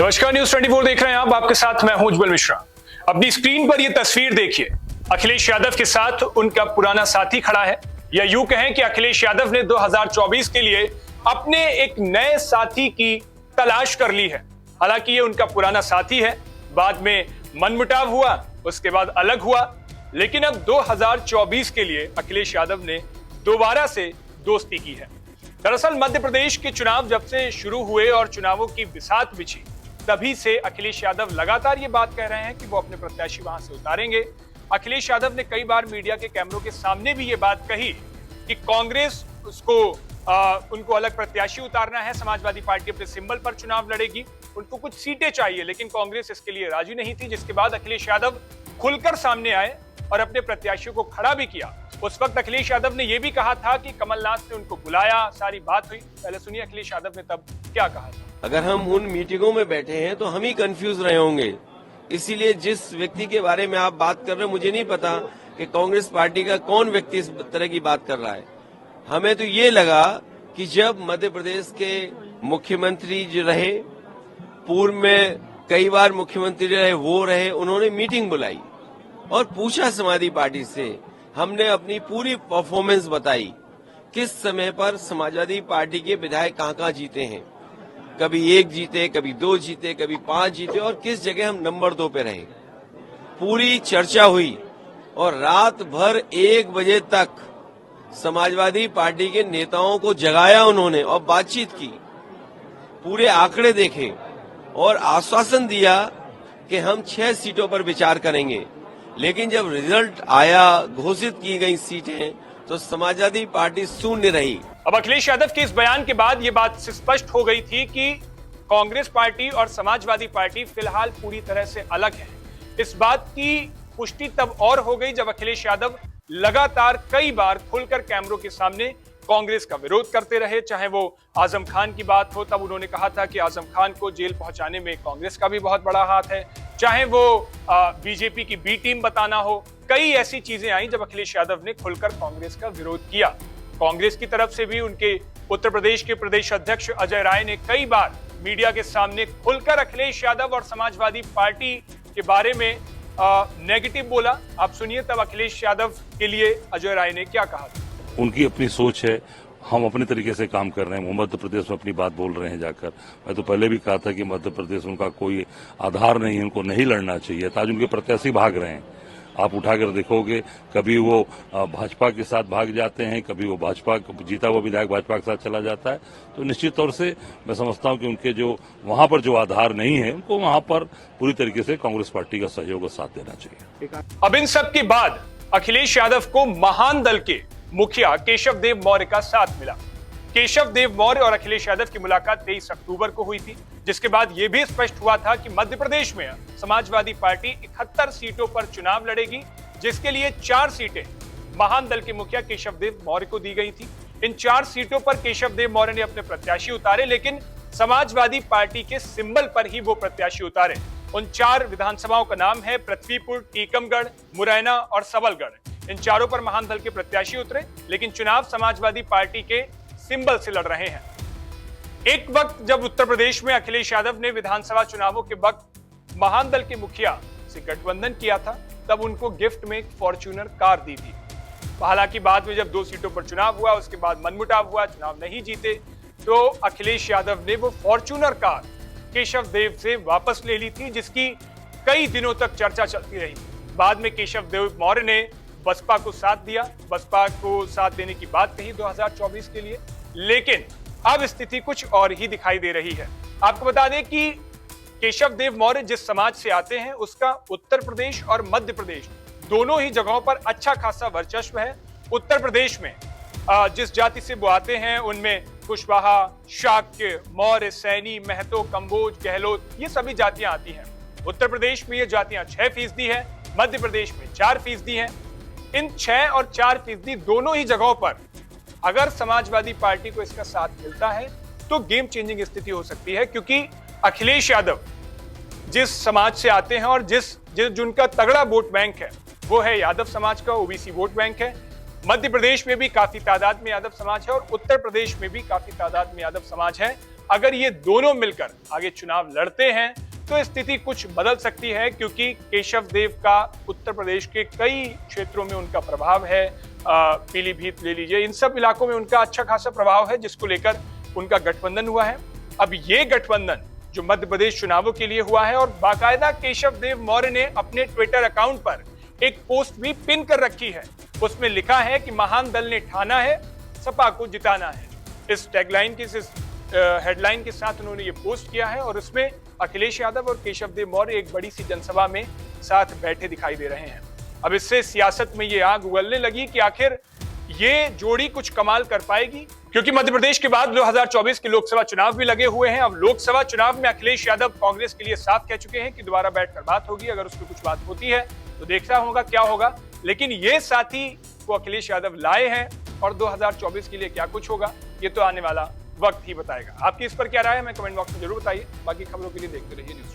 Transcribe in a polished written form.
नमस्कार, न्यूज 24 देख रहे हैं आप। आपके साथ मैं हूं उज्जवल मिश्रा। अपनी स्क्रीन पर यह तस्वीर देखिए। अखिलेश यादव के साथ उनका पुराना साथी खड़ा है, या यूं कहें कि अखिलेश यादव ने 2024 के लिए अपने एक नए साथी की तलाश कर ली है। हालांकि ये उनका पुराना साथी है, बाद में मनमुटाव हुआ, उसके बाद अलग हुआ, लेकिन अब 2024 के लिए अखिलेश यादव ने दोबारा से दोस्ती की है। दरअसल मध्य प्रदेश के चुनाव जब से शुरू हुए और चुनावों की बिसात बिछी, तभी से अखिलेश यादव लगातार ये बात कह रहे हैं कि वो अपने प्रत्याशी वहां से उतारेंगे। अखिलेश यादव ने कई बार मीडिया के कैमरों के सामने भी ये बात कही कि कांग्रेस उनको अलग प्रत्याशी उतारना है, समाजवादी पार्टी अपने सिंबल पर चुनाव लड़ेगी, उनको कुछ सीटें चाहिए, लेकिन कांग्रेस इसके लिए राजी नहीं थी। जिसके बाद अखिलेश यादव खुलकर सामने आए और अपने प्रत्याशियों को खड़ा भी किया। उस वक्त अखिलेश यादव ने यह भी कहा था कि कमलनाथ ने उनको बुलाया, सारी बात हुई। पहले सुनिए अखिलेश यादव ने तब क्या कहा था। अगर हम उन मीटिंगों में बैठे हैं तो हम ही कंफ्यूज रहे होंगे। इसीलिए जिस व्यक्ति के बारे में आप बात कर रहे हैं, मुझे नहीं पता कि कांग्रेस पार्टी का कौन व्यक्ति इस तरह की बात कर रहा है। हमें तो ये लगा कि जब मध्य प्रदेश के मुख्यमंत्री जो रहे, पूर्व में कई बार मुख्यमंत्री रहे, वो रहे, उन्होंने मीटिंग बुलाई और पूछा समाजवादी पार्टी से। हमने अपनी पूरी परफॉर्मेंस बताई, किस समय पर समाजवादी पार्टी के विधायक कहाँ जीते हैं। कभी 1 जीते, कभी 2 जीते, कभी 5 जीते, और किस जगह हम नंबर 2 पे रहे। पूरी चर्चा हुई और रात भर 1 बजे तक समाजवादी पार्टी के नेताओं को जगाया उन्होंने और बातचीत की, पूरे आंकड़े देखे और आश्वासन दिया कि हम 6 सीटों पर विचार करेंगे। लेकिन जब रिजल्ट आया, घोषित की गई सीटें, तो समाजवादी पार्टी शून्य रही। अब अखिलेश यादव के इस बयान के बाद यह बात स्पष्ट हो गई थी कि कांग्रेस पार्टी और समाजवादी पार्टी फिलहाल पूरी तरह से अलग है। इस बात की पुष्टि तब और हो गई जब अखिलेश यादव लगातार कई बार खुलकर कैमरों के सामने कांग्रेस का विरोध करते रहे। चाहे वो आजम खान की बात हो, तब उन्होंने कहा था कि आजम खान को जेल पहुंचाने में कांग्रेस का भी बहुत बड़ा हाथ है। चाहे वो बीजेपी की बी टीम बताना हो, कई ऐसी चीजें आई जब अखिलेश यादव ने खुलकर कांग्रेस का विरोध किया। कांग्रेस की तरफ से भी उनके उत्तर प्रदेश के प्रदेश अध्यक्ष अजय राय ने कई बार मीडिया के सामने खुलकर अखिलेश यादव और समाजवादी पार्टी के बारे में नेगेटिव बोला। आप सुनिए तब अखिलेश यादव के लिए अजय राय ने क्या कहा था। उनकी अपनी सोच है, हम अपने तरीके से काम कर रहे हैं। वो मध्य प्रदेश में अपनी बात बोल रहे हैं जाकर। मैं तो पहले भी कहा था कि मध्य प्रदेश उनका कोई आधार नहीं है, उनको नहीं लड़ना चाहिए। आज उनके प्रत्याशी भाग रहे हैं, आप उठाकर देखोगे, कभी वो भाजपा के साथ भाग जाते हैं, कभी वो भाजपा जीता हुआ विधायक भाजपा के साथ चला जाता है। तो निश्चित तौर से मैं समझता हूं कि उनके जो वहां पर जो आधार नहीं है, उनको वहां पर पूरी तरीके से कांग्रेस पार्टी का सहयोग और साथ देना चाहिए। अब इन सब के बाद अखिलेश यादव को महान दल के मुखिया केशव देव मौर्य का साथ मिला। केशव देव मौर्य और अखिलेश यादव की मुलाकात 23 अक्टूबर को हुई थी, जिसके बाद यह भी स्पष्ट हुआ था कि मध्य प्रदेश में समाजवादी पार्टी 71 सीटों पर चुनाव लड़ेगी, जिसके लिए 4 सीटें महान दल के मुखिया केशव देव मौर्य को दी गई थी। इन 4 सीटों पर केशव देव मौर्य ने अपने प्रत्याशी उतारे, लेकिन समाजवादी पार्टी के सिंबल पर ही वो प्रत्याशी उतारे। उन 4 विधानसभाओं का नाम है पृथ्वीपुर, टीकमगढ़, मुरैना और सबलगढ़। इन चारों पर महान दल के प्रत्याशी उतरे, लेकिन चुनाव समाजवादी पार्टी के सिंबल से लड़ रहे हैं। एक वक्त जब उत्तर प्रदेश में अखिलेश यादव ने विधानसभा चुनावों के वक्त महान दल के मुखिया से गठबंधन किया था, तब उनको गिफ्ट में एक फॉर्च्यूनर कार दी थी। हालांकि बाद में जब 2 सीटों पर चुनाव हुआ, उसके बाद मनमुटाव हुआ, चुनाव नहीं जीते, तो अखिलेश यादव ने वो फॉर्च्यूनर कार केशव देव से वापस ले ली थी, जिसकी कई दिनों तक चर्चा चलती रही। बाद में केशव देव मौर्य ने बसपा को साथ दिया, बसपा को साथ देने की बात कही 2024 के लिए, लेकिन अब स्थिति कुछ और ही दिखाई दे रही है। आपको बता दें कि केशव देव मौर्य जिस समाज से आते हैं, उसका उत्तर प्रदेश और मध्य प्रदेश दोनों ही जगहों पर अच्छा खासा वर्चस्व है। उत्तर प्रदेश में जिस जाति से वो आते हैं, उनमें कुशवाहा, शाक्य, मौर्य, सैनी, महतो, कंबोज, गहलोत, ये सभी जातियां आती हैं। उत्तर प्रदेश में ये जातियां 6% है, मध्य प्रदेश में 4% है। इन 6 और 4% दोनों ही जगहों पर अगर समाजवादी पार्टी को इसका साथ मिलता है तो गेम चेंजिंग स्थिति हो सकती है, क्योंकि अखिलेश यादव जिस समाज से आते हैं और जिनका तगड़ा वोट बैंक है, वो है यादव समाज का, ओबीसी वोट बैंक है। मध्य प्रदेश में भी काफी तादाद में यादव समाज है और उत्तर प्रदेश में भी काफी तादाद में यादव समाज है। अगर ये दोनों मिलकर आगे चुनाव लड़ते हैं तो स्थिति कुछ बदल सकती है, क्योंकि केशव देव का उत्तर प्रदेश के कई क्षेत्रों में उनका प्रभाव है। पीलीभीत ले लीजिए, इन सब इलाकों में उनका अच्छा खासा प्रभाव है, जिसको लेकर उनका गठबंधन हुआ है। अब ये गठबंधन जो मध्य प्रदेश चुनावों के लिए हुआ है, और बाकायदा केशव देव मौर्य ने अपने ट्विटर अकाउंट पर एक पोस्ट भी पिन कर रखी है। उसमें लिखा है कि महान दल ने ठाना है, सपा को जिताना है। इस टैगलाइन की, इस हेडलाइन के साथ उन्होंने ये पोस्ट किया है, और उसमें अखिलेश यादव और केशव देव मौर्य एक बड़ी सी जनसभा में साथ बैठे दिखाई दे रहे हैं। अब इससे सियासत में ये आग उगलने लगी कि आखिर ये जोड़ी कुछ कमाल कर पाएगी, क्योंकि मध्य प्रदेश के बाद 2024 के लोकसभा चुनाव भी लगे हुए हैं। अब लोकसभा चुनाव में अखिलेश यादव कांग्रेस के लिए साफ कह चुके हैं कि दोबारा बैठकर बात होगी, अगर उसमें कुछ बात होती है तो देखना होगा क्या होगा। लेकिन ये साथी को अखिलेश यादव लाए हैं, और 2024 के लिए क्या कुछ होगा ये तो आने वाला वक्त ही बताएगा। आपकी इस पर क्या राय है, हमें कमेंट बॉक्स में जरूर बताइए। बाकी खबरों के लिए देखते रहिए न्यूज़।